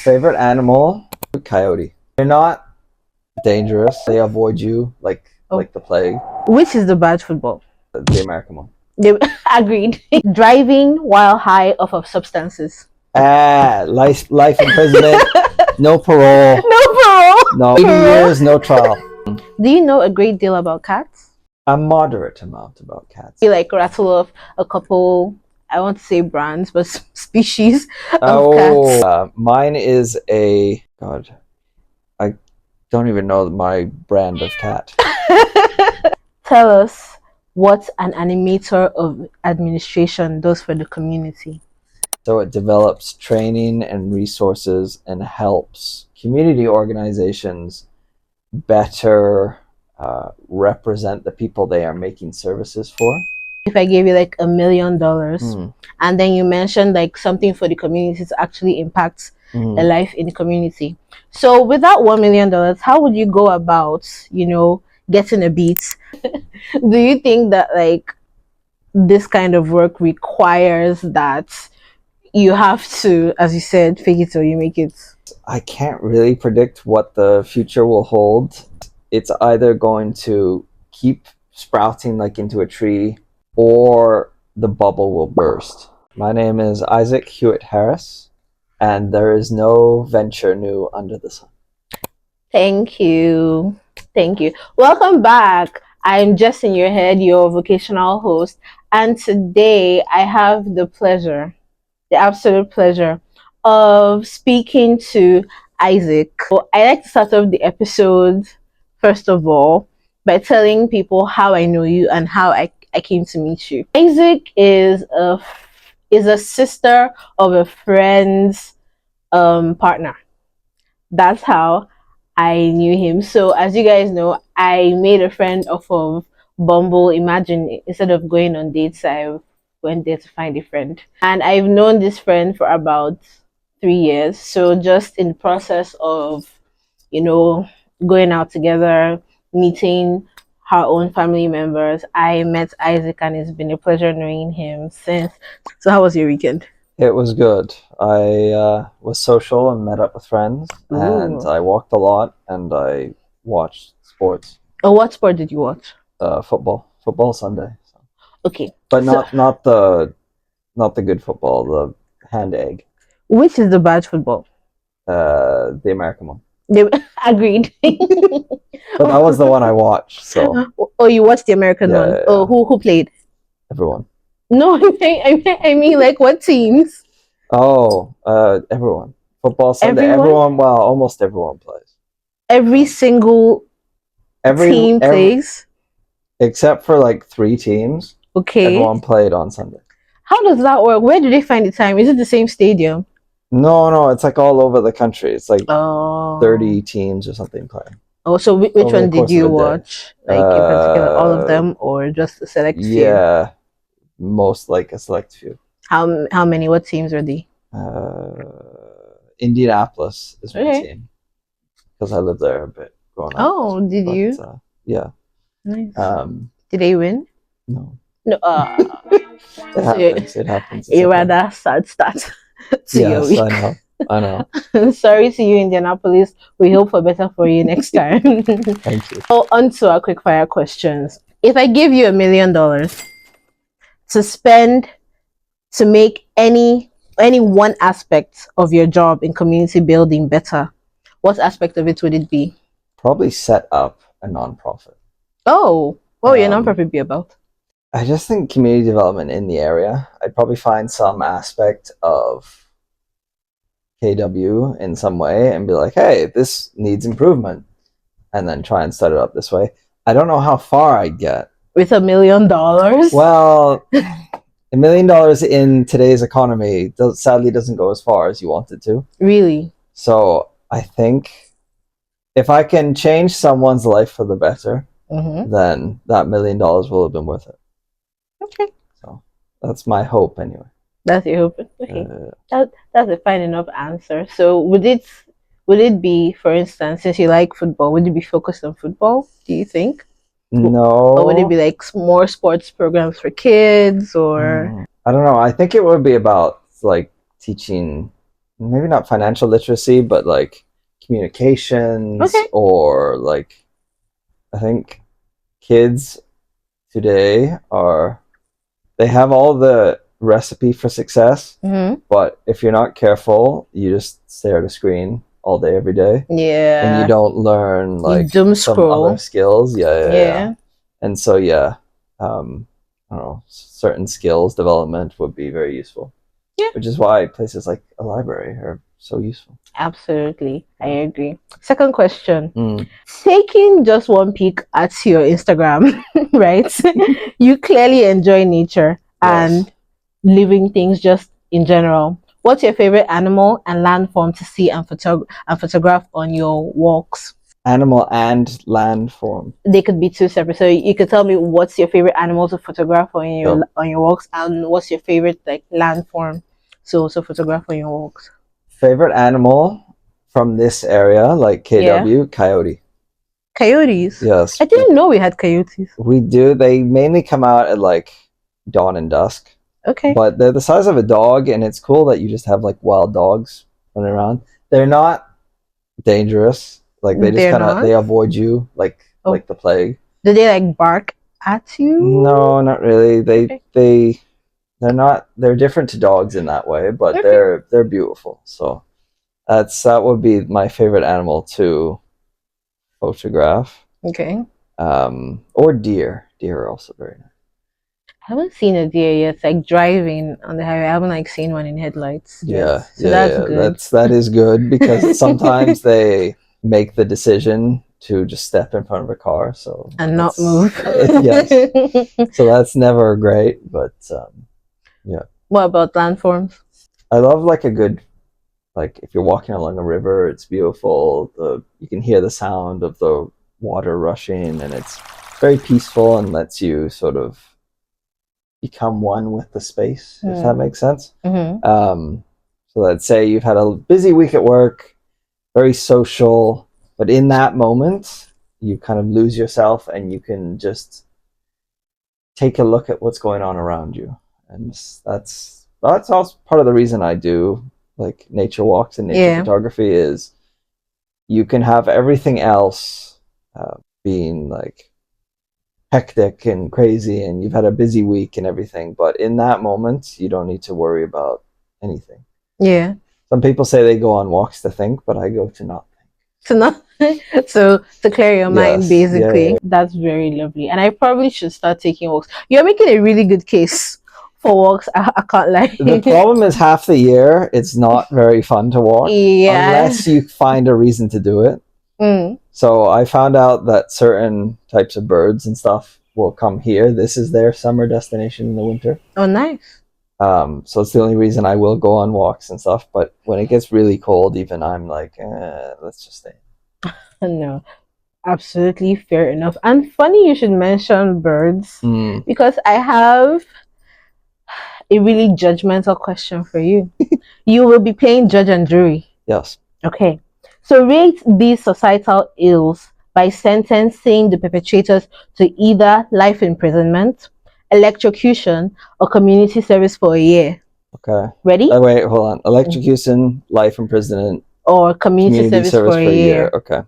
Favorite animal? Coyote. They're not dangerous. They avoid you like the plague. Which is the bad football? The American one. They agreed. Driving while high off of substances. Life imprisonment. No parole. No parole. No 80 years. No trial. Do you know a great deal about cats? A moderate amount about cats. You like rattle off a couple, I want to say brands, but species of cats. Mine is God, I don't even know my brand of cat. Tell us what an animator of administration does for the community. So it develops training and resources and helps community organizations better represent the people they are making services for. If I gave you like $1 million and then you mentioned like something for the community to actually impact a life in the community. So with that $1 million, how would you go about, getting a beat? Do you think that like this kind of work requires that you have to, as you said, fake it till you make it? I can't really predict what the future will hold. It's either going to keep sprouting like into a tree or the bubble will burst. My name is Isaac Hewitt Harris, and there is no venture new under the sun. Thank you. Thank you. Welcome back. I'm Jess in your head, your vocational host, and today I have the absolute pleasure of speaking to Isaac. So I like to start off the episode, first of all, by telling people how I know you and how I came to meet you. Isaac is a sister of a friend's partner. That's how I knew him. So as you guys know, I made a friend off of Bumble. Imagine, instead of going on dates, I went there to find a friend. And I've known this friend for about 3 years. So just in the process of, going out together, meeting her own family members, I met Isaac, and it's been a pleasure knowing him since. So how was your weekend? It was good. I was social and met up with friends, and I walked a lot, and I watched sports. Oh, what sport did you watch? Football Sunday. So. Okay, but not the good football, the hand egg. Which is the bad football? The American one. They agreed. But that was the one I watched. So. Oh, you watched the American one? Yeah. Oh, who played? Everyone. No, I mean, like what teams? Oh, everyone. Football Sunday. Everyone. Well, almost everyone plays. Every single team plays, except for like 3 teams. Okay. Everyone played on Sunday. How does that work? Where do they find the time? Is it the same stadium? No, it's like all over the country. It's like 30 teams or something playing. Oh, so which one did you watch? Like in particular, all of them, or just a select few? Yeah, most like a select few. How many? What teams are they? Indianapolis is my team, because I lived there a bit growing up. Oh, did you? Yeah. Nice. Did they win? No. No. It happens. A rather sad start to your week. I know. Sorry to you, Indianapolis. We hope for better for you next time. Thank you. So on to our quick fire questions. If I give you $1 million to spend to make any one aspect of your job in community building better, what aspect of it would it be? Probably set up a nonprofit. Oh, what would your nonprofit be about? I just think community development in the area. I'd probably find some aspect of KW in some way and be like, hey, this needs improvement, and then try and set it up this way. I don't know how far I'd get. With $1 million? Well, $1 million in today's economy sadly doesn't go as far as you want it to. Really? So I think if I can change someone's life for the better, then that $1 million will have been worth it. Okay. So that's my hope anyway. That's your hope. Okay. That's a fine enough answer. So would it be, for instance, since you like football, would it be focused on football, do you think? No. Or would it be like more sports programs for kids, or? I don't know. I think it would be about like teaching maybe not financial literacy, but like communications, Okay. or like I think kids today they have all the recipe for success, but if you're not careful, you just stare at a screen all day, every day, and you Yeah. don't learn You like doom some scroll. other skills. Yeah. Yeah. And so I don't know, certain skills development would be very useful. Yeah. Which is why places like a library are so useful. Absolutely. I agree. Second question. Mm. Taking just one peek at your Instagram, right? You clearly enjoy nature and living things just in general. What's your favorite animal and land form to see and photograph on your walks? Animal and land form. They could be two separate. So you could tell me what's your favorite animal to photograph on your walks, and what's your favorite like land form to also photograph on your walks. Favorite animal from this area, like KW, coyote. Coyotes? Yes. I didn't know we had coyotes. We do. They mainly come out at like dawn and dusk. Okay. But they're the size of a dog, and it's cool that you just have like wild dogs running around. They're not dangerous. Like they just they avoid you like the plague. Do they like bark at you? No, not really. They're not. They're different to dogs in that way, but they're beautiful. So that would be my favorite animal to photograph. Okay. Or deer. Deer are also very nice. I haven't seen a deer yet. It's like driving on the highway. I haven't like seen one in headlights. Yeah, so that's good. That is good because sometimes they make the decision to just step in front of a car, and not move. Yes. So that's never great, but yeah. What about landforms? I love like a good, like if you're walking along a river, it's beautiful. You can hear the sound of the water rushing, and it's very peaceful and lets you sort of become one with the space, if that makes sense. So let's say you've had a busy week at work, very social, but in that moment, you kind of lose yourself and you can just take a look at what's going on around you. And that's also part of the reason I do like nature walks and nature photography is you can have everything else being like hectic and crazy and you've had a busy week and everything, but in that moment you don't need to worry about anything. Yeah. Some people say they go on walks to think, but I go to not think. So to clear your mind, basically. Yeah. That's very lovely. And I probably should start taking walks. You're making a really good case for walks. I can't lie. The problem is half the year it's not very fun to walk unless you find a reason to do it. So I found out that certain types of birds and stuff will come here. This is their summer destination in the winter. Oh, nice. So it's the only reason I will go on walks and stuff. But when it gets really cold, even I'm like, let's just stay. No, absolutely fair enough. And funny you should mention birds because I have a really judgmental question for you. You will be playing judge and jury. Yes. Okay. So rate these societal ills by sentencing the perpetrators to either life imprisonment, electrocution, or community service for a year. Okay. Ready? Wait, hold on. Electrocution, life imprisonment, or community service for a year. Okay.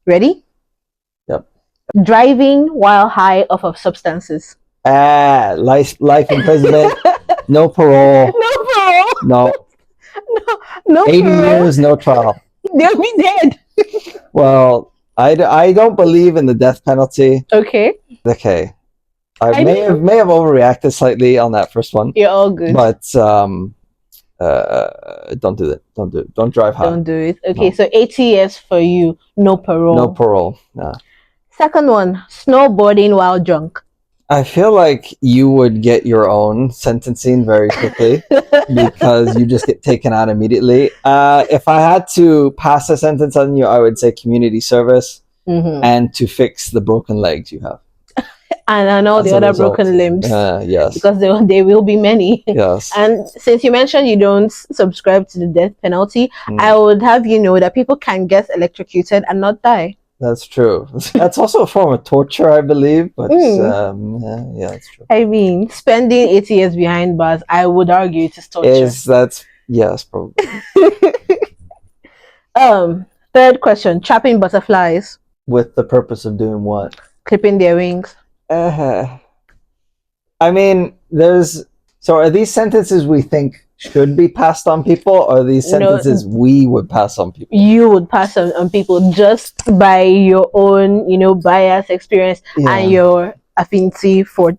Ready? Yep. Driving while high off of substances. Life imprisonment, no parole. No parole. No 80 years, no trial. They'll be dead. Well, I don't believe in the death penalty. Okay. I may have overreacted slightly on that first one. You're all good. But don't do it. Don't do it. Don't drive high. Don't do it. Okay, so 80 years for you, no parole. No parole. Nah. Second one, snowboarding while drunk. I feel like you would get your own sentencing very quickly because you just get taken out immediately. If I had to pass a sentence on you, I would say community service and to fix the broken legs you have. And I know the other broken limbs. Yes. Because there will be many. Yes. And since you mentioned you don't subscribe to the death penalty, I would have you know that people can get electrocuted and not die. That's true. That's also a form of torture, I believe. But yeah, that's true. I mean, spending 80 years behind bars, I would argue it is torture. Yes, probably. Third question: trapping butterflies, With the purpose of doing what? clipping their wings. Uh, I mean, so are these sentences we think should be passed on people, or are these No, sentences we would pass on people? you would pass on people just by your own, bias, experience, and Yeah. your affinity for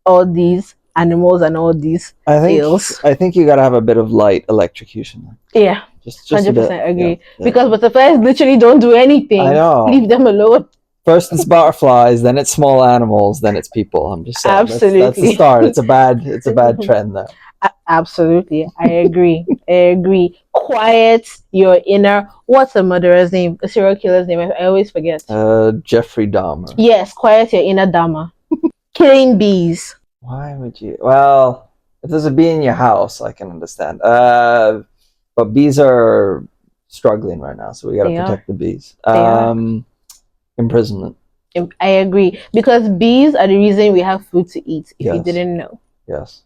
all these animals and all these I think tales. I think you gotta have a bit of light electrocution. Yeah, Just a 100% bit. Yeah, agree. yeah. Because butterflies literally don't do anything. I know. Leave them alone. First it's butterflies, then it's small animals, then it's people. I'm just saying that's the Absolutely. start. It's a bad trend there. Absolutely, I agree. I agree. Quiet your inner. What's a murderer's name? A serial killer's name? I always forget. Jeffrey Dahmer. Yes, quiet your inner Dharma. Killing bees. Why would you? Well, if there's a bee in your house, I can understand. But bees are struggling right now, so we got to They are. protect the bees. They are. Imprisonment. I agree because bees are the reason we have food to eat. If you Yes. didn't know. Yes.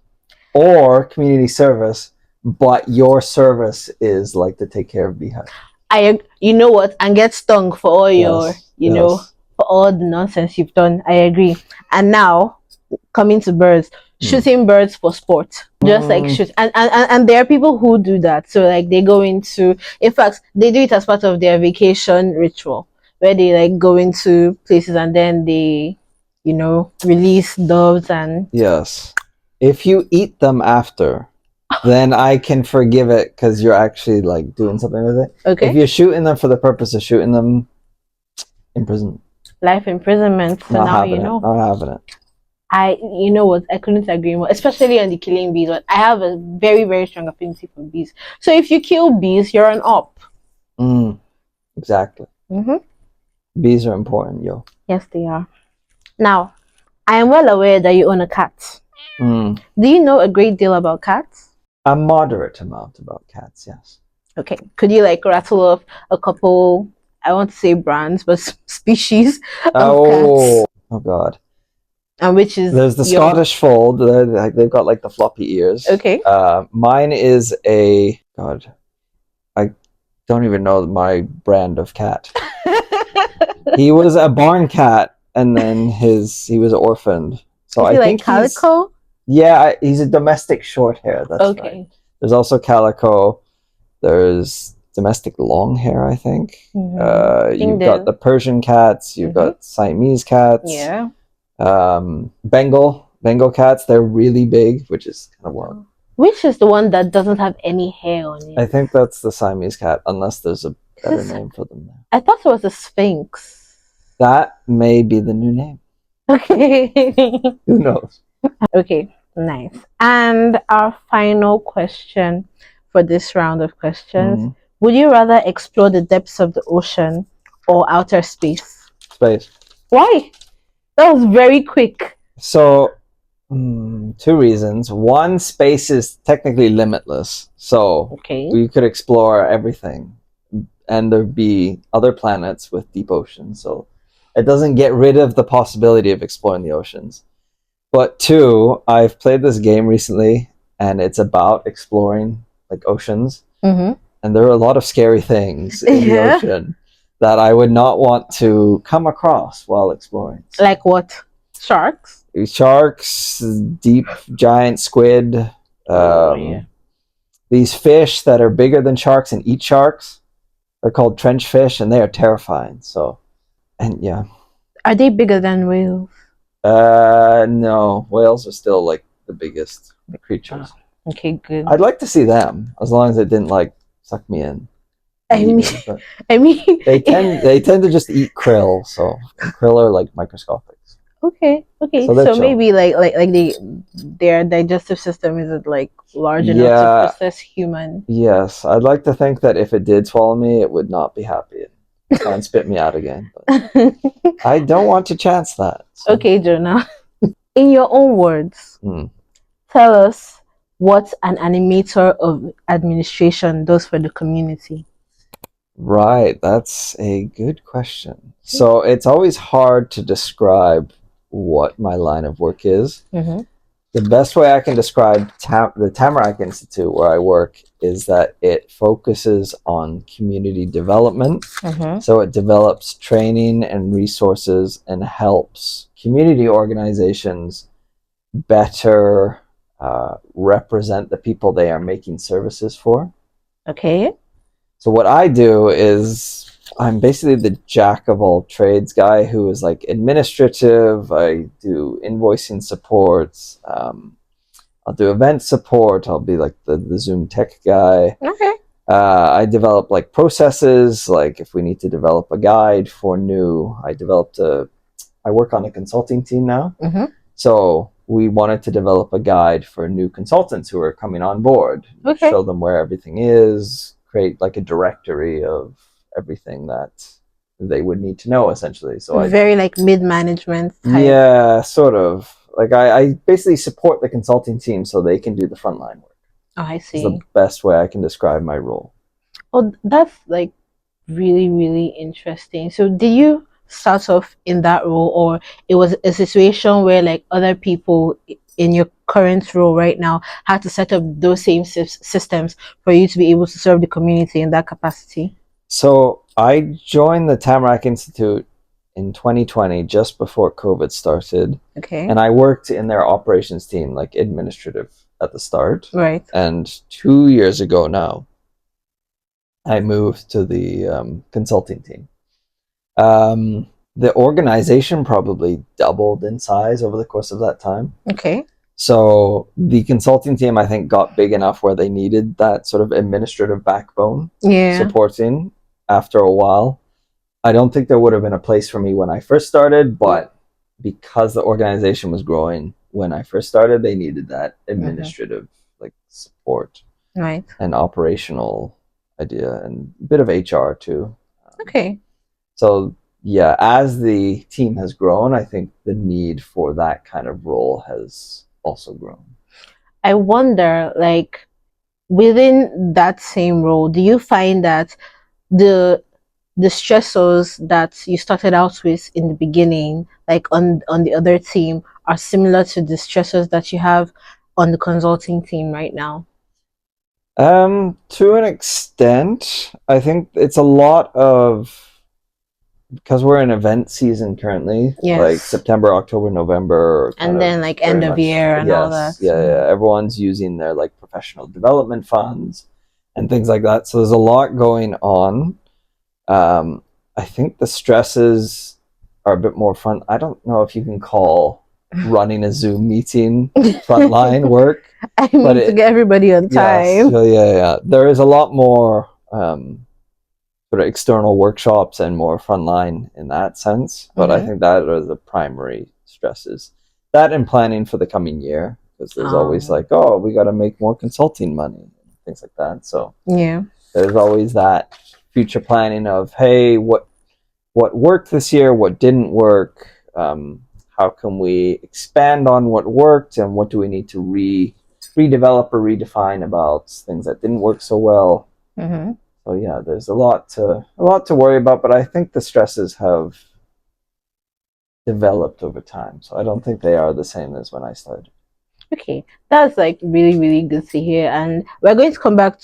Or community service, but your service is like to take care of beehives. You know what, and get stung for all your, Yes. for all the nonsense you've done. I agree. And now, coming to birds, shooting birds for sport, just like shoot. And there are people who do that. So like they go into, in fact, they do it as part of their vacation ritual, where they like go into places and then they, release doves and. Yes. If you eat them after, then I can forgive it because you're actually like doing something with it. Okay. If you're shooting them for the purpose of shooting them, imprisonment. Life imprisonment. So Not now having it. Not having it. you know what, I couldn't agree more, especially on the killing bees. But I have a very, very strong affinity for bees. So if you kill bees, you're an op. Exactly. Bees are important, yo. Yes, they are. Now, I am well aware that you own a cat. Do you know a great deal about cats? A moderate amount about cats, yes. Okay. Could you like rattle off a couple, I want to say brands, but species of cats? Oh God. And which is there's the Scottish Fold. They've got like the floppy ears. Okay. Mine is I don't even know my brand of cat. He was a barn cat, and then he was orphaned. So I think calico. He's a domestic short hair. That's Okay. right. There's also calico. There's domestic long hair, I think. You've got the Persian cats. You've got Siamese cats. Yeah. Bengal cats. They're really big, which is kind of wild. Which is the one that doesn't have any hair on it? I think that's the Siamese cat, unless there's a better name for them now. I thought it was a Sphinx. That may be the new name. Okay. Who knows? Okay, nice. And our final question for this round of questions. Would you rather explore the depths of the ocean or outer space? Space. Why? That was very quick. So, two reasons. One, space is technically limitless. So, we could explore everything. And there'd be other planets with deep oceans. So, it doesn't get rid of the possibility of exploring the oceans. But two, I've played this game recently, and it's about exploring like oceans. And there are a lot of scary things in the ocean that I would not want to come across while exploring. So, like what? Sharks? Sharks, deep giant squid, these fish that are bigger than sharks and eat sharks. They're called trench fish, and they are terrifying. So, and yeah. Are they bigger than whales? No. Whales are still like the biggest creatures. Okay, good. I'd like to see them, as long as it didn't like suck me in. I mean, they tend to just eat krill, so krill are like microscopic. Okay. So maybe their digestive system isn't like large enough to process human. Yes, I'd like to think that if it did swallow me, it would not be happy and spit me out again. But I don't want to chance that. So. Okay, Jonah. In your own words, tell us what an animator of administration does for the community. Right, that's a good question. So it's always hard to describe what my line of work is. The best way I can describe the Tamarack Institute, where I work, is that it focuses on community development. So it develops training and resources and helps community organizations better represent the people they are making services for. Okay. So what I do is I'm basically the jack of all trades guy who is like administrative. I do invoicing supports. I'll do event support. I'll be like the Zoom tech guy. Okay. I develop like processes. Like if we need to develop a guide for new, I work on a consulting team now. So we wanted to develop a guide for new consultants who are coming on board. Okay. Show them where everything is, create like a directory of everything that they would need to know, essentially. So very like mid-management type. Yeah, sort of. Like I basically support the consulting team so they can do the frontline work. Oh, I see. It's the best way I can describe my role. Oh, that's like really, really interesting. So did you start off in that role, or it was a situation where like other people in your current role right now had to set up those same systems for you to be able to serve the community in that capacity? So I joined the Tamarack Institute in 2020, just before COVID started. Okay. And I worked in their operations team, like administrative at the start. Right. And 2 years ago now, I moved to the consulting team. The organization probably doubled in size over the course of that time. Okay. So the consulting team, I think, got big enough where they needed that sort of administrative backbone supporting after a while. I don't think there would have been a place for me when I first started, but because the organization was growing when I first started, they needed that administrative like support, right, and operational idea, and a bit of HR too. Okay. So yeah, as the team has grown, I think the need for that kind of role has also grown. I wonder, like, within that same role, do you find that the stressors that you started out with in the beginning, like on the other team, are similar to the stressors that you have on the consulting team right now? To an extent, I think it's a lot of, because we're in event season currently, like September, October, November, and then like end of year and all that. Yeah, everyone's using their like professional development funds and things like that. So there's a lot going on. I think the stresses are a bit more fun. I don't know if you can call running a Zoom meeting frontline work. I mean, to get everybody on time. Yeah. There is a lot more sort of external workshops and more frontline in that sense. But I think that are the primary stresses. That and planning for the coming year, because there's always like, oh, we got to make more consulting money, things like that. So there's always that future planning of, hey, what worked this year, what didn't work, how can we expand on what worked, and what do we need to redevelop or redefine about things that didn't work so well. So yeah, there's a lot to worry about, but I think the stresses have developed over time, so I don't think they are the same as when I started. Okay, that's like really, really good to hear, and we're going to come back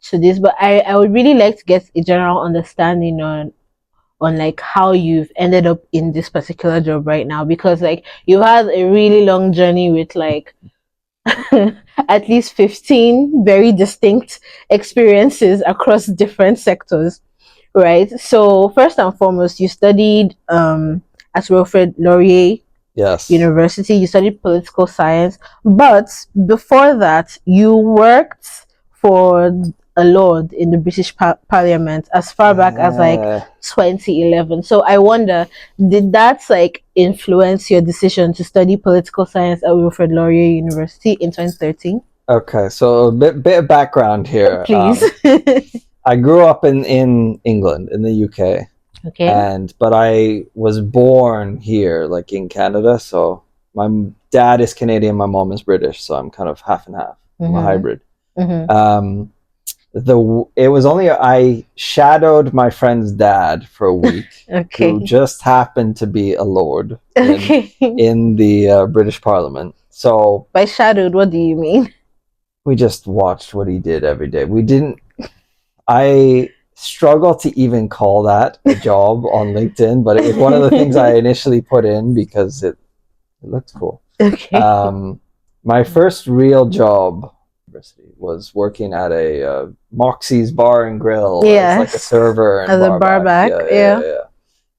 to this, but I would really like to get a general understanding on like how you've ended up in this particular job right now, because like you've had a really long journey with like at least 15 very distinct experiences across different sectors, right? So first and foremost, you studied at Wilfrid Laurier University. You studied political science, but before that you worked for a lord in the British Parliament as far back as like 2011. So I wonder, did that like influence your decision to study political science at Wilfrid Laurier University in 2013? Okay, so a bit of background here. Please. I grew up in England, in the UK. Okay. But I was born here, like in Canada. So my dad is Canadian, my mom is British. So I'm kind of half and half. I'm a hybrid. It was only I shadowed my friend's dad for a week, Okay. who just happened to be a lord Okay. in the British Parliament. So By shadowed, what do you mean? we just watched what he did every day. We didn't. I struggle to even call that a job on LinkedIn, but it was one of the things I initially put in because it looked cool. Okay. My first real job was working at a Moxie's Bar and Grill as like a Yes. server and As a bar back. Yeah.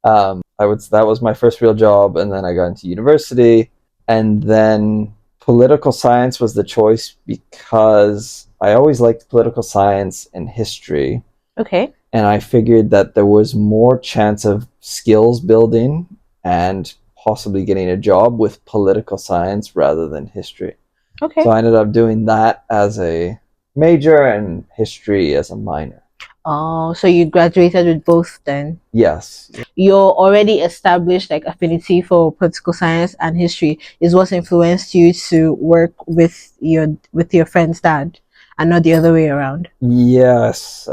That was my first real job, and then I got into university, and then political science was the choice because I always liked political science and history, Okay. and I figured that there was more chance of skills building and possibly getting a job with political science rather than history. Okay. So I ended up doing that as a major and history as a minor. Oh, so you graduated with both then? Yes. Your already established like affinity for political science and history is what influenced you to work with your friend's dad and not the other way around. Yes.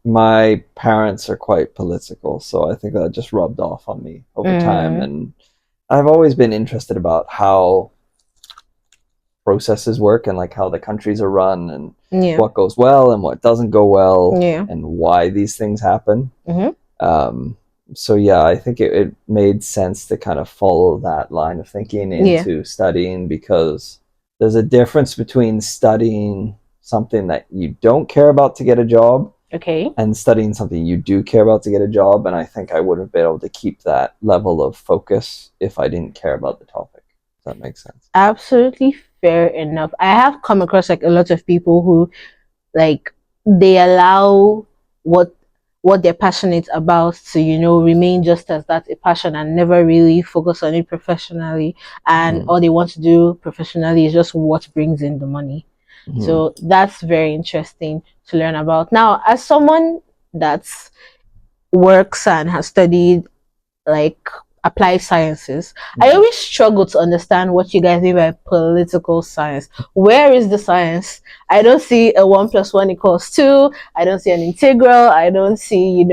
My parents are quite political, so I think that just rubbed off on me over time. And I've always been interested about how processes work and like how the countries are run and Yeah. what goes well and what doesn't go well, Yeah. and why these things happen. So yeah, I think it made sense to kind of follow that line of thinking into studying, because there's a difference between studying something that you don't care about to get a job, Okay, and studying something you do care about to get a job. And I think I would have been able to keep that level of focus if I didn't care about the topic. Does that make sense? absolutely fair enough. I have come across like a lot of people who like they allow what they're passionate about to remain just as that a passion and never really focus on it professionally, and all they want to do professionally is just what brings in the money. So that's very interesting to learn about. Now, as someone that's works and has studied like applied sciences, I always struggle to understand what you guys mean by political science. Where is the science? I don't see a 1 + 1 = 2. I don't see an integral. I don't see,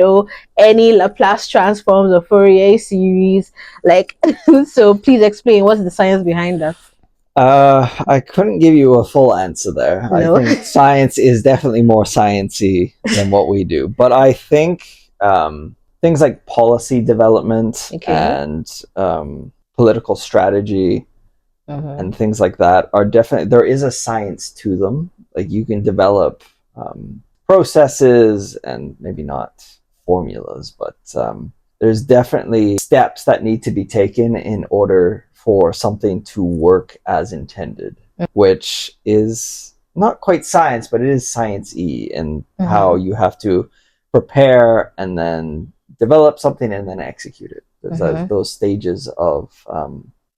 any Laplace transforms or Fourier series. Like, so please explain what's the science behind that. I couldn't give you a full answer there. No. I think science is definitely more sciencey than what we do, but I think things like policy development and political strategy and things like that are definitely, there is a science to them. Like you can develop processes and maybe not formulas, but there's definitely steps that need to be taken in order for something to work as intended, which is not quite science, but it is science-y, and how you have to prepare and then develop something and then execute it. There's those stages of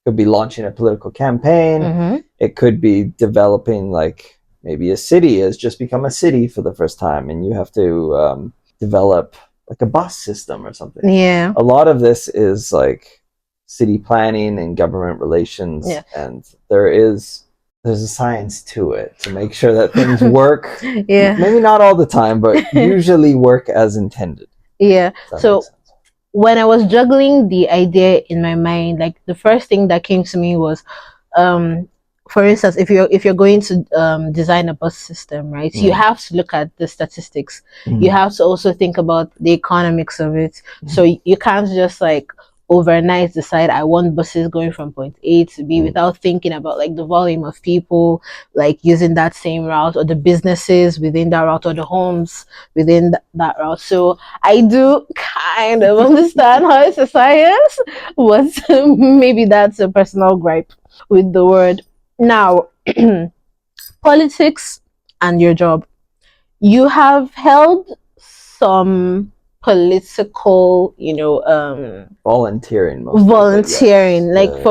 could be launching a political campaign. It could be developing, like maybe a city has just become a city for the first time, and you have to develop like a bus system or something. Yeah. A lot of this is like city planning and government relations, and there's a science to it to make sure that things work. Maybe not all the time, but usually work as intended. So when I was juggling the idea in my mind, like the first thing that came to me was for instance, if you're going to design a bus system, right, you have to look at the statistics. You have to also think about the economics of it. So you can't just like overnight decide I want buses going from point A to B without thinking about like the volume of people like using that same route, or the businesses within that route, or the homes within that route. So I do kind of understand how it's a science, but maybe that's a personal gripe with the word. Now, politics and your job. You have held some political, volunteering, volunteering. Yes. Like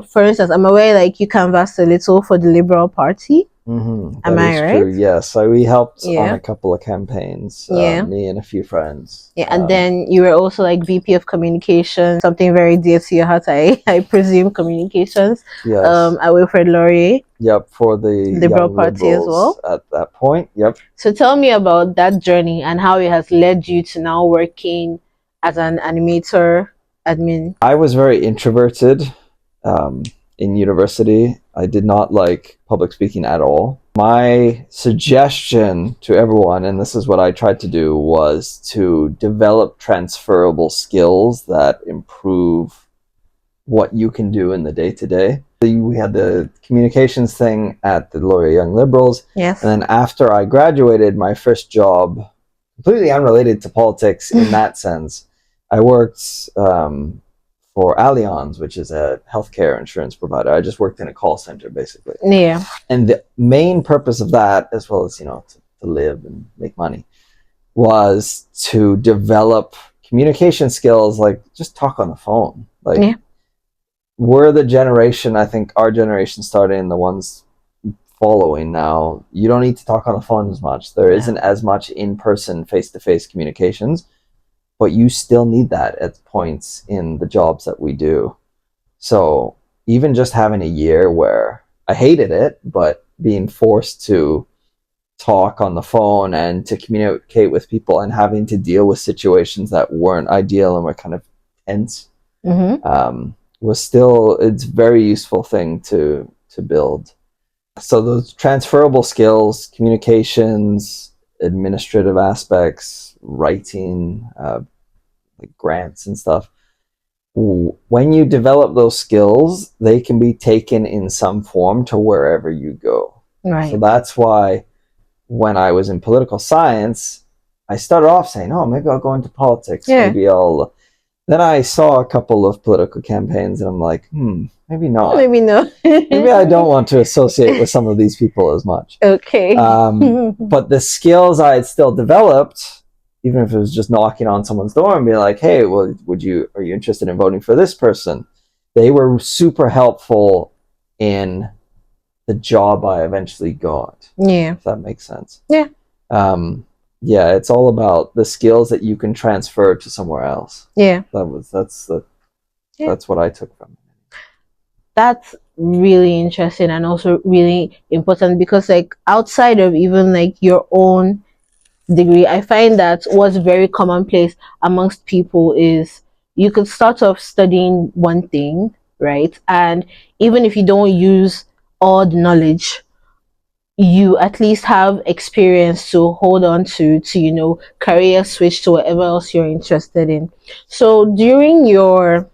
for instance, I'm aware like you canvassed a little for the Liberal Party. Am I right? True. Yes. So we helped on a couple of campaigns. Me and a few friends. And then you were also like VP of communications, something very dear to your heart. I presume communications. Yes. At Wilfrid Laurier. Yep, for the Liberal young Party as liberals well. at that point. Yep. So tell me about that journey and how it has led you to now working as an animator admin. I was very introverted um, in university. I did not like public speaking at all. My suggestion to everyone, and this is what I tried to do, was to develop transferable skills that improve what you can do in the day to day. We had the communications thing at the Laurier Young Liberals. Yes. And then after I graduated, my first job, completely unrelated to politics in that sense, I worked for Allianz, which is a healthcare insurance provider. I just worked in a call center, basically. Yeah. And the main purpose of that, as well as, to live and make money, was to develop communication skills, like just talk on the phone. Like, yeah. We're the generation, I think our generation started, and the ones following now, you don't need to talk on the phone as much. There isn't as much in-person, face-to-face communications, but you still need that at points in the jobs that we do. So even just having a year where I hated it, but being forced to talk on the phone and to communicate with people and having to deal with situations that weren't ideal and were kind of tense, was still, it's a very useful thing to build. So those transferable skills, communications, administrative aspects, writing, like grants and stuff, when you develop those skills, they can be taken in some form to wherever you go. Right. So that's why when I was in political science, I started off saying, oh, maybe I'll go into politics. Yeah. Maybe I'll... Then I saw a couple of political campaigns and I'm like, maybe not. Maybe no. Maybe I don't want to associate with some of these people as much. Okay. But the skills I had still developed, even if it was just knocking on someone's door and being like, hey, well, are you interested in voting for this person? They were super helpful in the job I eventually got. Yeah. If that makes sense. Yeah. Yeah, it's all about the skills that you can transfer to somewhere else. Yeah. That's what I took from it. That's really interesting and also really important, because like outside of even like your own degree, I find that what's very commonplace amongst people is you could start off studying one thing, right? And even if you don't use all the knowledge, you at least have experience to hold on to career switch to whatever else you're interested in. So during your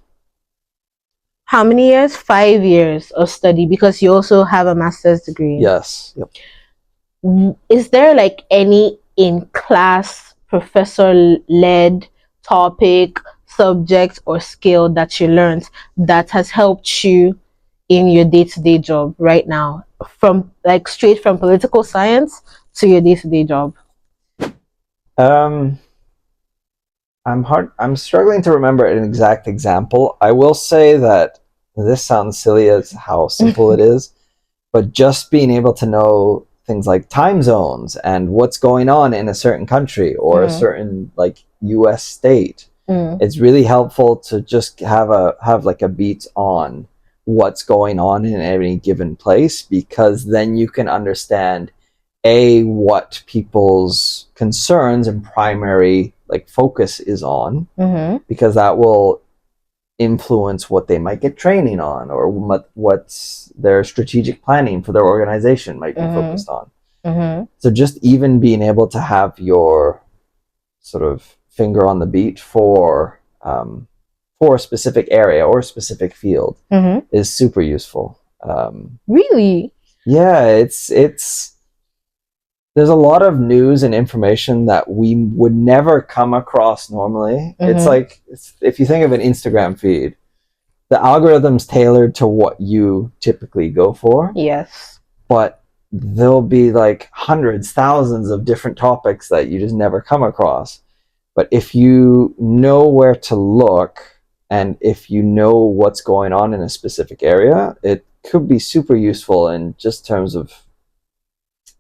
how many years? 5 years of study, because you also have a master's degree. Yes. Yep. Is there like any in-class professor-led topic, subject, or skill that you learned that has helped you in your day-to-day job right now, from like straight from political science to your day-to-day job? I'm struggling to remember an exact example. I will say that this sounds silly as how simple it is, but just being able to know things like time zones and what's going on in a certain country or a certain like US state, it's really helpful to just have like a beat on what's going on in any given place, because then you can understand what people's concerns and primary like focus is on, because that will influence what they might get training on, or what's their strategic planning for their organization might be focused on. So just even being able to have your sort of finger on the beat for a specific area or a specific field is super useful. Really? Yeah, it's there's a lot of news and information that we would never come across normally. It's like, if you think of an Instagram feed, the algorithm's tailored to what you typically go for. Yes. But there'll be like hundreds, thousands of different topics that you just never come across. But if you know where to look, and if you know what's going on in a specific area, it could be super useful in just terms of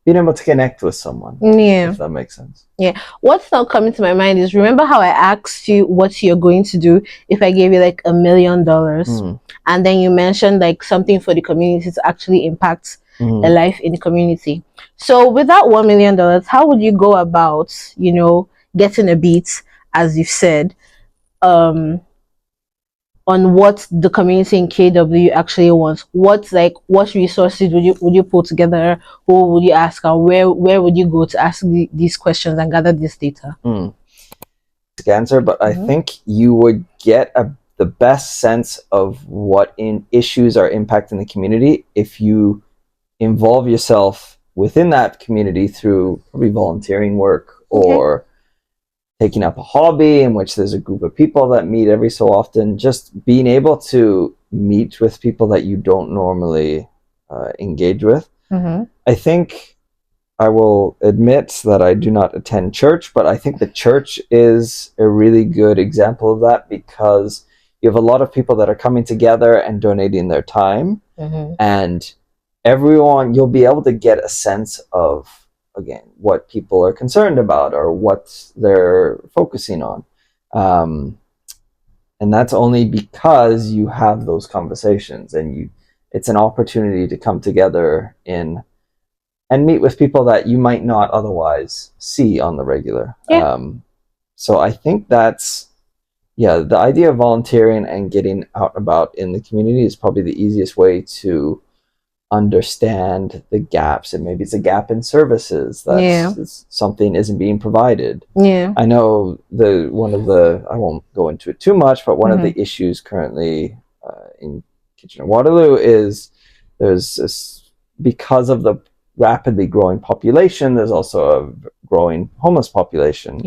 being able to connect with someone. Yeah. If that makes sense. Yeah. What's now coming to my mind is, remember how I asked you what you're going to do if I gave you like $1 million? And then you mentioned like something for the community to actually impact a life in the community. So with that $1 million, how would you go about, getting a beat, as you've said, on what the community in KW actually wants? What resources would you put together? Who would you ask, and where would you go to ask these questions and gather this data? Answer, but I think you would get the best sense of what issues are impacting the community if you involve yourself within that community through probably volunteering work or taking up a hobby in which there's a group of people that meet every so often. Just being able to meet with people that you don't normally engage with. I think I will admit that I do not attend church, but I think the church is a really good example of that, because you have a lot of people that are coming together and donating their time, and everyone, you'll be able to get a sense of, again, what people are concerned about or what they're focusing on. And that's only because you have those conversations, and it's an opportunity to come together and meet with people that you might not otherwise see on the regular. So I think that's, the idea of volunteering and getting out and about in the community is probably the easiest way to understand the gaps. And maybe it's a gap in services that something isn't being provided. I know I won't go into it too much, but one of the issues currently in Kitchener-Waterloo is because of the rapidly growing population, there's also a growing homeless population.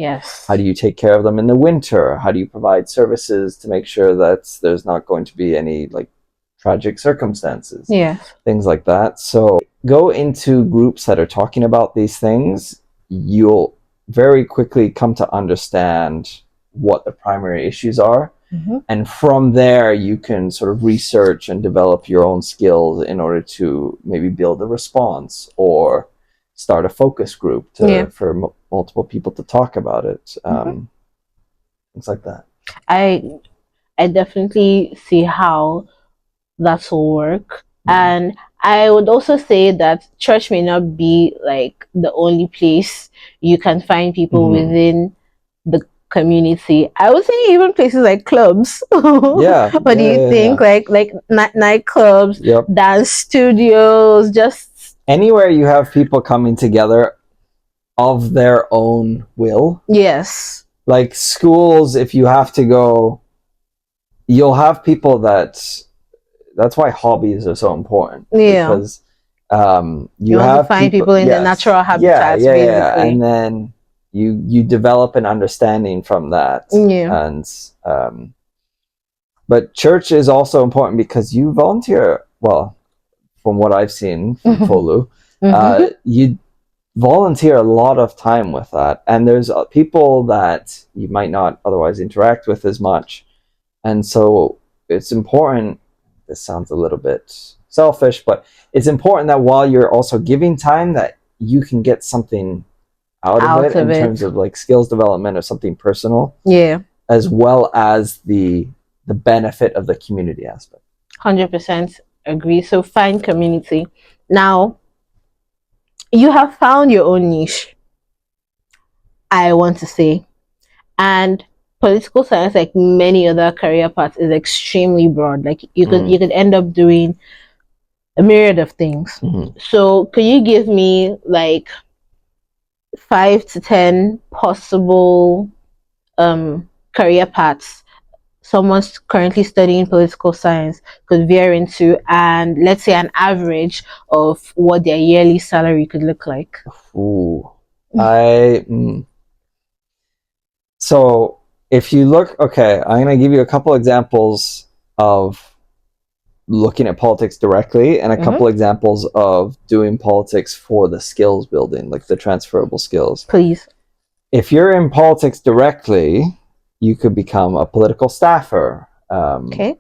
How do you take care of them in the winter? How do you provide services to make sure that there's not going to be any tragic circumstances? Things like that. So go into groups that are talking about these things. You'll very quickly come to understand what the primary issues are. And from there, you can sort of research and develop your own skills in order to maybe build a response or start a focus group for multiple people to talk about it. Things like that. I definitely see how that will work. And I would also say that church may not be the only place you can find people within the community. I would say even places like clubs. What do you think? Like nightclubs, dance studios, just anywhere you have people coming together of their own will. Like schools, if you have to go, you'll have people that's why hobbies are so important. Because you have to find people in the natural habitats. And then you develop an understanding from that. And but church is also important because you volunteer. Well, from what I've seen from Folu, you volunteer a lot of time with that, and there's people that you might not otherwise interact with as much, and so it's important. This sounds a little bit selfish, but it's important that while you're also giving time, that you can get something out of it in terms of skills development or something personal, as well as the benefit of the community aspect. 100% agree. So find community. Now you have found your own niche, I want to say, and political science, like many other career paths, is extremely broad. You could end up doing a myriad of things. So could you give me 5 to 10 possible career paths someone's currently studying political science could veer into, and let's say an average of what their yearly salary could look like? So if you look, I'm going to give you a couple examples of looking at politics directly and a couple examples of doing politics for the skills building, like the transferable skills. Please. If you're in politics directly, you could become a political staffer,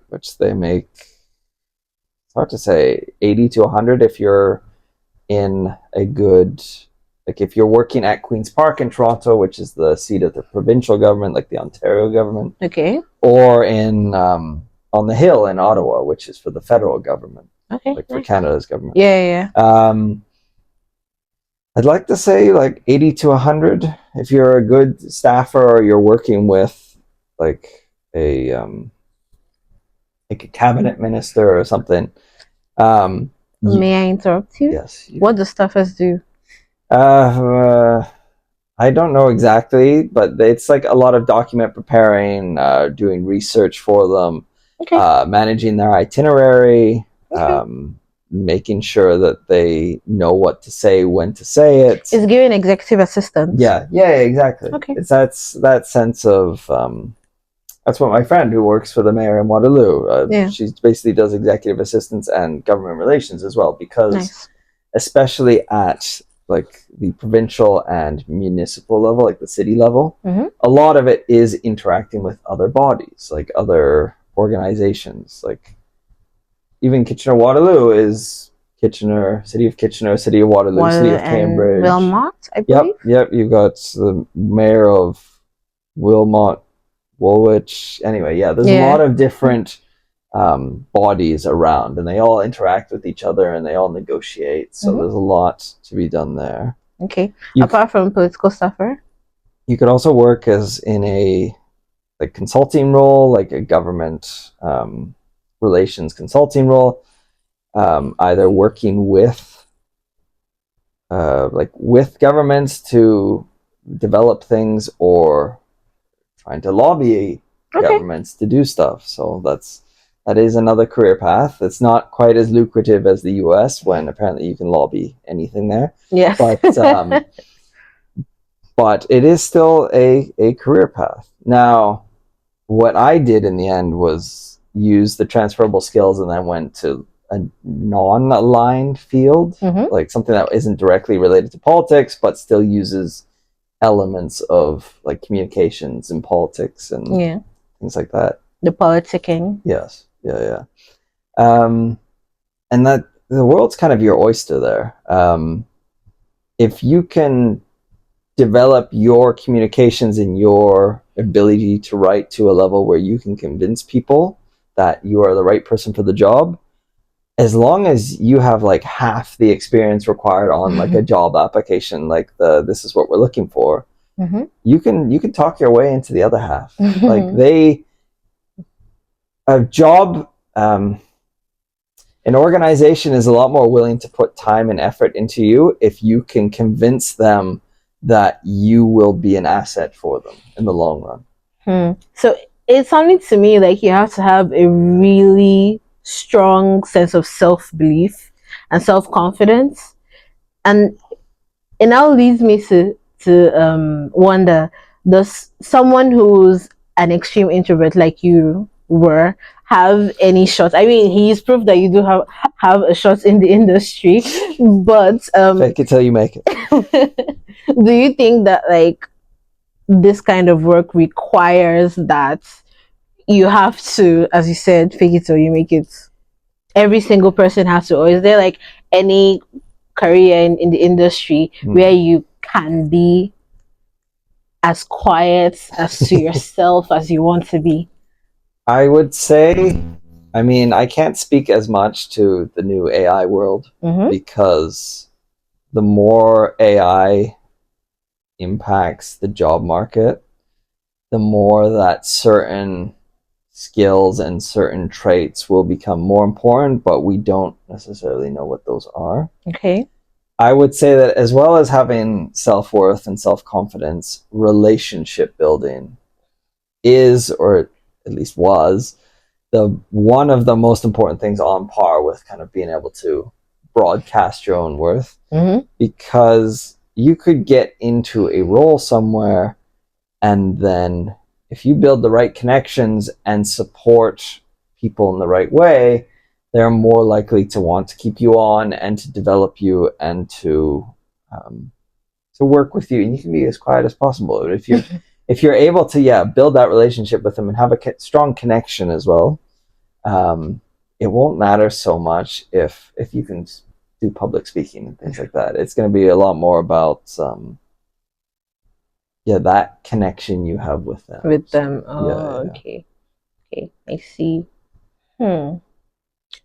which they make, it's hard to say, 80 to 100 if you're in a good, if you're working at Queen's Park in Toronto, which is the seat of the provincial government, like the Ontario government, or in on the Hill in Ottawa, which is for the federal government. Okay, like for nice. Canada's government. Yeah. I'd like to say like 80 to 100 if you're a good staffer or you're working with like a like a cabinet minister or something. Um, May I interrupt you? yes. What do staffers do? Uh, I don't know exactly, but it's like a lot of document preparing, doing research for them, Okay. managing their itinerary, Okay. making sure that they know what to say, when to say it. It's giving executive assistance. Yeah, exactly. Okay. It's that sense of that's what my friend who works for the mayor in Waterloo. Yeah. She basically does executive assistance and government relations as well, because Nice. especially at like the provincial and municipal level, like the city level, a lot of it is interacting with other bodies, like other organizations. Like even Kitchener Waterloo is Kitchener, City of Kitchener, City of Waterloo, City of Cambridge. Wilmot, I believe. Yep. You've got the mayor of Wilmot, Woolwich. Anyway, there's a lot of different bodies around, and they all interact with each other and they all negotiate. So there's a lot to be done there. Okay. Apart from political staffer, you could also work as in a like consulting role, like a government relations consulting role, either working with with governments to develop things or trying to lobby governments to do stuff. So that is another career path. It's not quite as lucrative as the US, when apparently you can lobby anything there. Yes. But it is still a career path. Now, what I did in the end was use the transferable skills and then went to a non-aligned field, like something that isn't directly related to politics, but still uses elements of like communications and politics and things like that. The politicking. Yes. And that the world's kind of your oyster there. If you can develop your communications and your ability to write to a level where you can convince people that you are the right person for the job, as long as you have like half the experience required on like a job application, like this is what we're looking for, you can talk your way into the other half. Like a job, an organization is a lot more willing to put time and effort into you if you can convince them that you will be an asset for them in the long run. So it sounded to me like you have to have a really strong sense of self-belief and self-confidence, and it now leads me to wonder, does someone who's an extreme introvert like you were have any shots? I mean, he's proof that you do have a shot in the industry, but fake it till you make it. do you think that like this kind of work requires that you have to, as you said, fake it till you make it? Every single person has to, or is there like any career in the industry where you can be as quiet as to yourself as you want to be? I would say, I mean, I can't speak as much to the new AI world because the more AI impacts the job market, the more that certain skills and certain traits will become more important, but we don't necessarily know what those are. Okay. I would say that as well as having self-worth and self-confidence, relationship building is, or at least was, the one of the most important things, on par with kind of being able to broadcast your own worth, because you could get into a role somewhere, and then if you build the right connections and support people in the right way, they're more likely to want to keep you on and to develop you and to work with you. And you can be as quiet as possible. If you're able to build that relationship with them and have a strong connection as well, it won't matter so much if you can do public speaking and things like that. It's going to be a lot more about that connection you have with them. Okay, I see.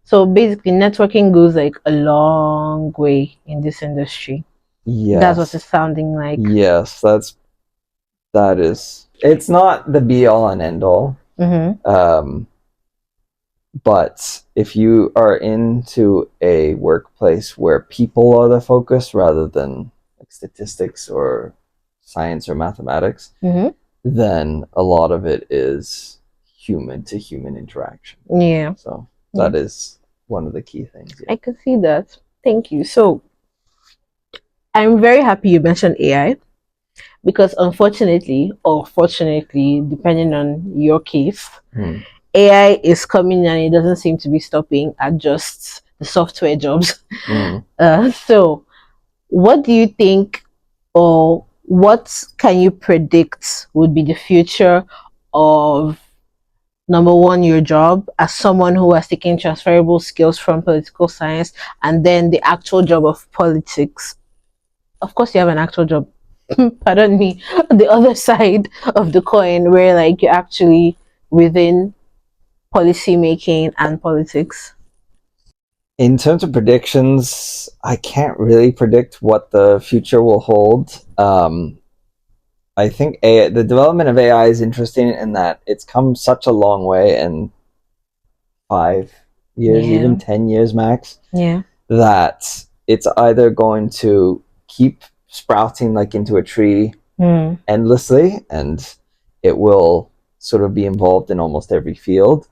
So basically, networking goes like a long way in this industry. That's what it's Yes. sounding like. Yes, that is. It's not the be all and end all. Mm-hmm. Um, but if you are into a workplace where people are the focus rather than like statistics or science or mathematics, Mm-hmm. then a lot of it is human to human interaction. Yeah. So Yeah. that is one of the key things. Yeah. I can see that. Thank you. So I'm very happy you mentioned AI because unfortunately, or fortunately, depending on your case, Hmm. AI is coming and it doesn't seem to be stopping at just the software jobs. Hmm. So, what do you think, or what can you predict would be the future of number one, your job as someone who has taken transferable skills from political science, and then the actual job of politics? Of course, you have an actual job. Pardon me. The other side of the coin, where like you're actually within policy making and politics. In terms of predictions, I can't really predict what the future will hold. I think the development of AI is interesting in that it's come such a long way in 5 years, Yeah. even 10 years max, Yeah. that it's either going to keep sprouting like into a tree Mm. endlessly and it will sort of be involved in almost every field,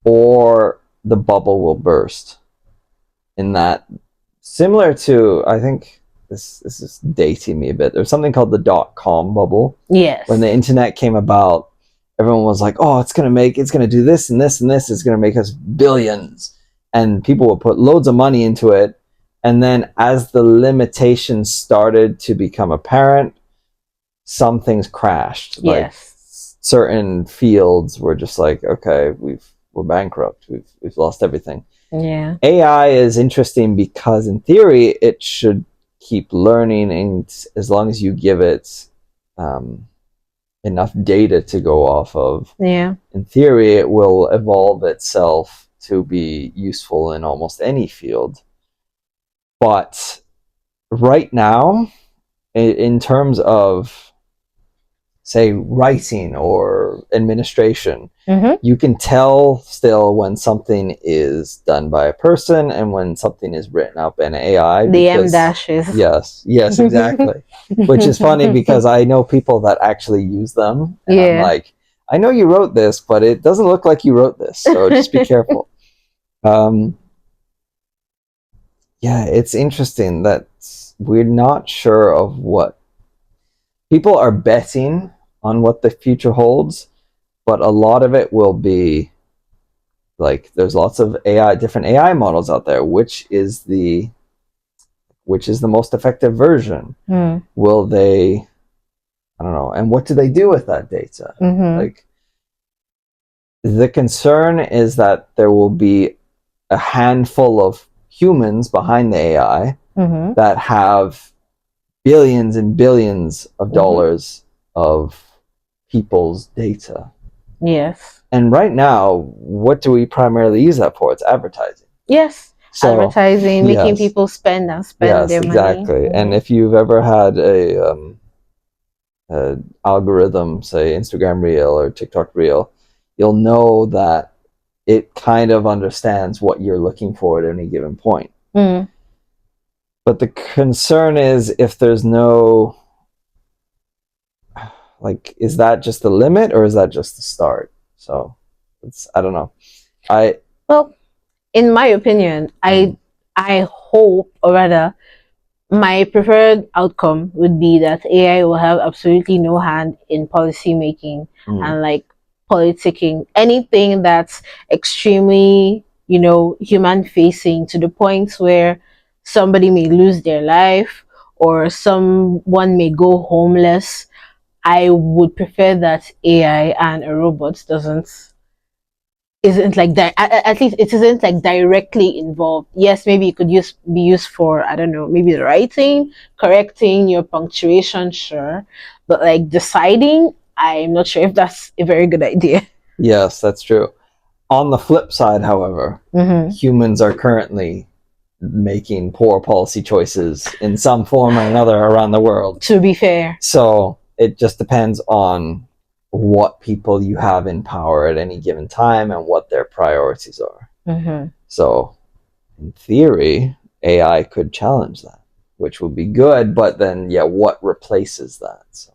or the bubble will burst. In that, similar to, I think this is dating me a bit. There's something called the .com bubble. When the Yes. internet came about, everyone was like, "Oh, it's gonna do this and this and this. It's gonna make us billions," and people would put loads of money into it. And then, as the limitations started to become apparent, some things crashed. Like Yes. certain fields were just like, "Okay, we're bankrupt. We've lost everything." Yeah. AI is interesting because, in theory, it should keep learning, and as long as you give it um, enough data to go off of, Yeah. in theory, it will evolve itself to be useful in almost any field. But right now, in terms of, say, writing or administration, Mm-hmm. you can tell still when something is done by a person and when something is written up in AI The M because dashes. yes, exactly. Which is funny because I know people that actually use them and I'm Yeah. like, I know you wrote this, but it doesn't look like you wrote this, so just be careful. Um, yeah, it's interesting that we're not sure of what people are betting on what the future holds, but a lot of it will be like there's lots of AI, different AI models out there. Which is the most effective version? Mm. Will they? I don't know. And what do they do with that data? Mm-hmm. Like the concern is that there will be a handful of humans behind the AI Mm-hmm. that have billions and billions of Mm-hmm. dollars of people's data. Yes. And right now, what do we primarily use that for? It's advertising. Yes. So, Advertising, making yes, people spend and spend yes, their money. exactly. And Mm-hmm. if you've ever had a algorithm, say Instagram Reel or TikTok Reel, you'll know that it kind of understands what you're looking for at any given point. Mm. But the concern is if there's no, like, is that just the limit or is that just the start? So I don't know. I, Well, in my opinion, I hope, or rather, my preferred outcome would be that AI will have absolutely no hand in policy making mm, and like politicking, anything that's extremely, human facing to the point where somebody may lose their life or someone may go homeless. I would prefer that AI and a robot doesn't isn't like at least it isn't like directly involved. Yes, maybe it could be used for, I don't know, maybe writing, correcting your punctuation, sure, but like deciding, I'm not sure if that's a very good idea. yes, that's true. On the flip side, however, humans are currently making poor policy choices in some form or another around the world. To be fair. So it just depends on what people you have in power at any given time and what their priorities are. So in theory, AI could challenge that, which would be good, but then, yeah, what replaces that? So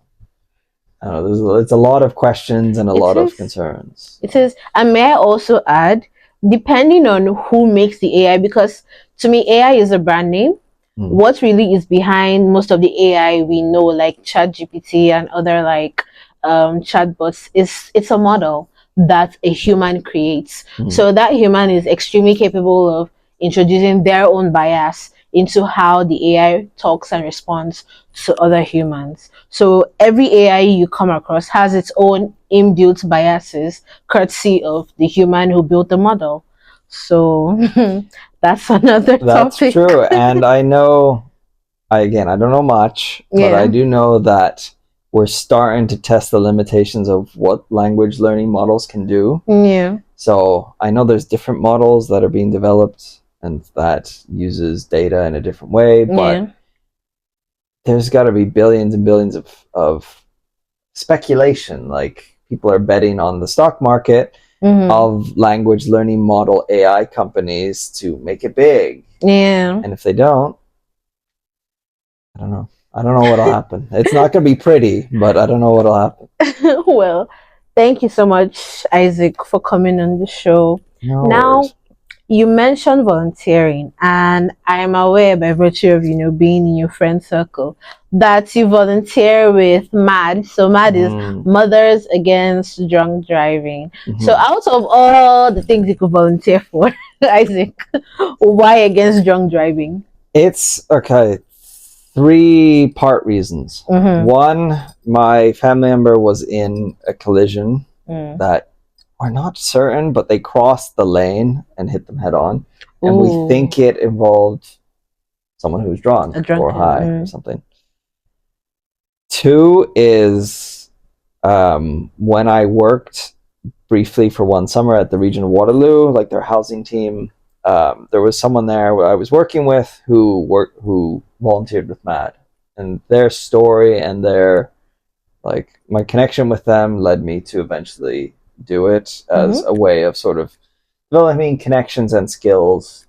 I don't know, it's a lot of questions and a lot of concerns. It is. And may I also add, depending on who makes the AI, because to me, AI is a brand name. What really is behind most of the AI we know, like ChatGPT and other like chatbots, it's a model that a human creates. So that human is extremely capable of introducing their own bias into how the AI talks and responds to other humans. So every AI you come across has its own inbuilt biases, courtesy of the human who built the model. So that's another topic. That's true. And I know, I don't know much, but I do know that we're starting to test the limitations of what language learning models can do. Yeah. So I know there's different models that are being developed and that uses data in a different way, but there's got to be billions and billions of speculation. Like, people are betting on the stock market of language learning model AI companies to make it big. Yeah. And if they don't, I don't know. I don't know what'll happen. It's not going to be pretty, but I don't know what'll happen. Well, thank you so much, Isaac, for coming on the show. No now, worries. You mentioned volunteering, and I'm aware by virtue of, being in your friend circle, that you volunteer with MAD. So MAD is Mothers Against Drunk Driving. So out of all the things you could volunteer for, Isaac, why against drunk driving? It's okay. 3-part reasons. One, my family member was in a collision that we're not certain, but they crossed the lane and hit them head on. And we think it involved someone who was drunk or high or something. 2 is when I worked briefly for one summer at the region of Waterloo, like their housing team, there was someone there I was working with who volunteered with MAD, and their story and my connection with them led me to eventually do it as a way of sort of developing connections and skills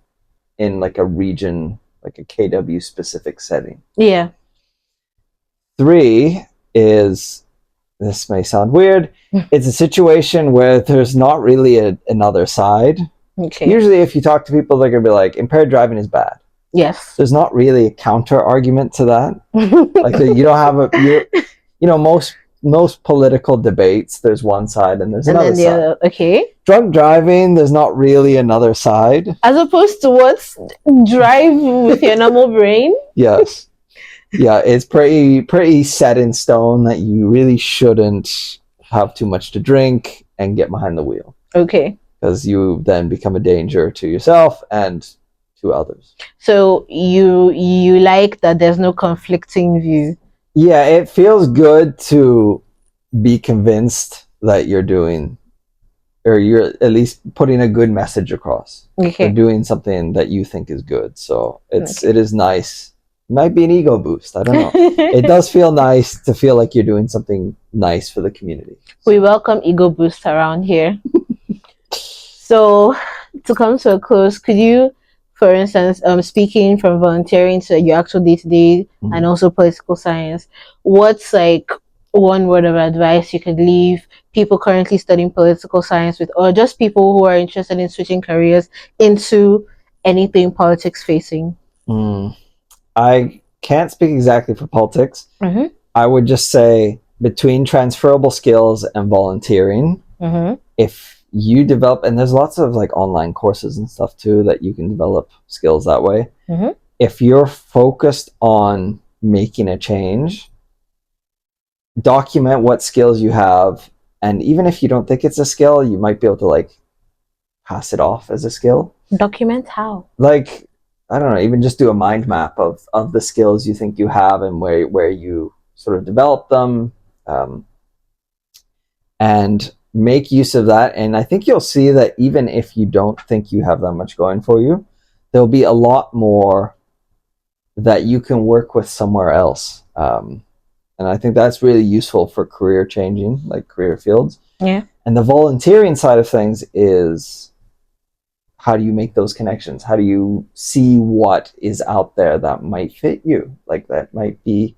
in like a region, like a KW specific setting. Yeah. 3 is, this may sound weird, it's a situation where there's not really another side. Okay. Usually if you talk to people, they're going to be like, impaired driving is bad. Yes. There's not really a counter argument to that. Like, you don't have most political debates, there's one side and there's another side. Okay. Drunk driving, there's not really another side. As opposed to what? Drive with your normal brain? Yes. Yeah, it's pretty set in stone that you really shouldn't have too much to drink and get behind the wheel. Okay. Because you then become a danger to yourself and to others. So you like that there's no conflicting view. Yeah, it feels good to be convinced that you're doing, or you're at least putting a good message across. Okay. Or doing something that you think is good. So it is nice. It might be an ego boost. I don't know. It does feel nice to feel like you're doing something nice for the community. We welcome ego boosts around here. So to come to a close, could you, for instance, speaking from volunteering to your actual day-to-day and also political science, what's like one word of advice you could leave people currently studying political science with, or just people who are interested in switching careers into anything politics facing? I can't speak exactly for politics. I would just say, between transferable skills and volunteering, if you develop, and there's lots of like online courses and stuff too that you can develop skills that way. If you're focused on making a change, document what skills you have, and even if you don't think it's a skill, you might be able to like pass it off as a skill. Document how? Like, I don't know, even just do a mind map of the skills you think you have and where you sort of develop them, and make use of that. And I think you'll see that even if you don't think you have that much going for you, there'll be a lot more that you can work with somewhere else. And I think that's really useful for career changing, like career fields. Yeah. And the volunteering side of things is, how do you make those connections? How do you see what is out there that might fit you? Like that might be,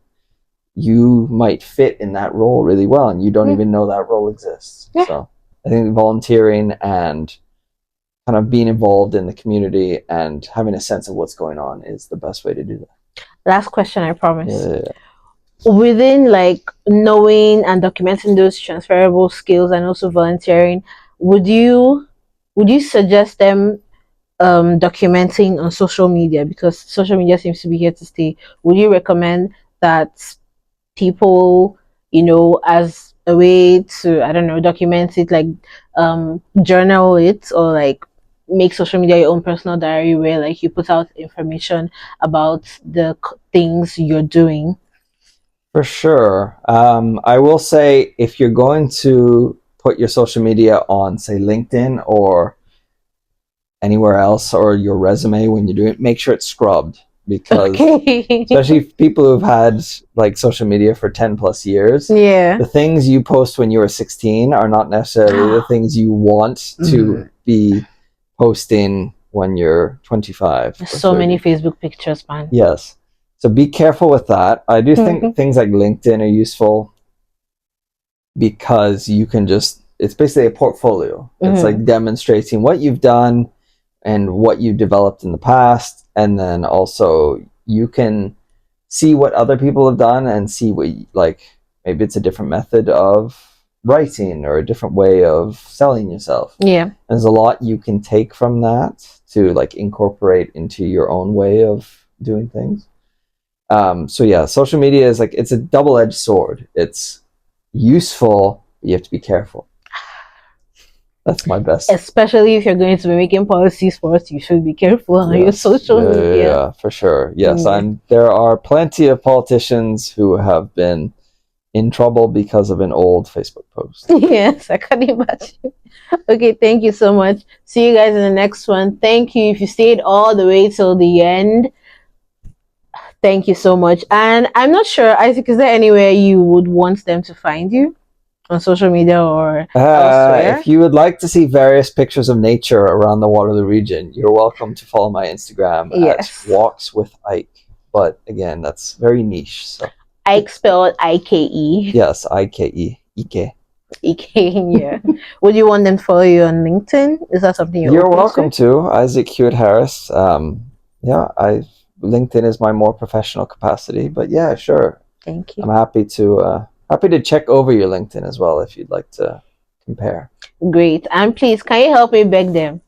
you might fit in that role really well and you don't even know that role exists. Yeah. So I think volunteering and kind of being involved in the community and having a sense of what's going on is the best way to do that. Last question, I promise. Yeah. Within like knowing and documenting those transferable skills and also volunteering, would you suggest them documenting on social media, because social media seems to be here to stay? Would you recommend that people, as a way to, I don't know, document it, like journal it, or like make social media your own personal diary where like you put out information about the things you're doing? For sure. I will say, if you're going to put your social media on, say, LinkedIn or anywhere else, or your resume when you do it, make sure it's scrubbed, because especially people who've had like social media for 10 plus years, Yeah. the things you post when you were 16 are not necessarily the things you want to be posting when you're 25. There's so many Facebook pictures, man. Yes. So be careful with that. I do think things like LinkedIn are useful because you can just, it's basically a portfolio. It's like demonstrating what you've done and what you've developed in the past. And then also you can see what other people have done and see what, like, maybe it's a different method of writing or a different way of selling yourself. Yeah. There's a lot you can take from that to like incorporate into your own way of doing things. So yeah, social media is like, it's a double-edged sword. It's useful, but you have to be careful. That's my best. Especially if you're going to be making policies for us, you should be careful on your social media. Yeah, for sure. Yes, there are plenty of politicians who have been in trouble because of an old Facebook post. Yes, I can imagine. Okay, thank you so much. See you guys in the next one. Thank you if you stayed all the way till the end. Thank you so much. And I'm not sure, Isaac, is there anywhere you would want them to find you on social media or elsewhere? If you would like to see various pictures of nature around the Waterloo region, you're welcome to follow my Instagram at Walks with Ike. But again, that's very niche. So Ike spelled I-K-E. Yes, I-K-E. Ike. Ike, yeah. Would you want them to follow you on LinkedIn? Is that something you're welcome to? Isaac Hewitt Harris. LinkedIn is my more professional capacity, but yeah, sure. Thank you. I'm happy to check over your LinkedIn as well if you'd like to compare. Great. And please, can you help me beg them?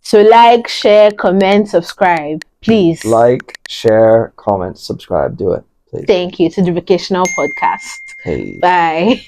So like, share, comment, subscribe. Please. Like, share, comment, subscribe. Do it, please. Thank you to the Vocational Podcast. Hey. Bye.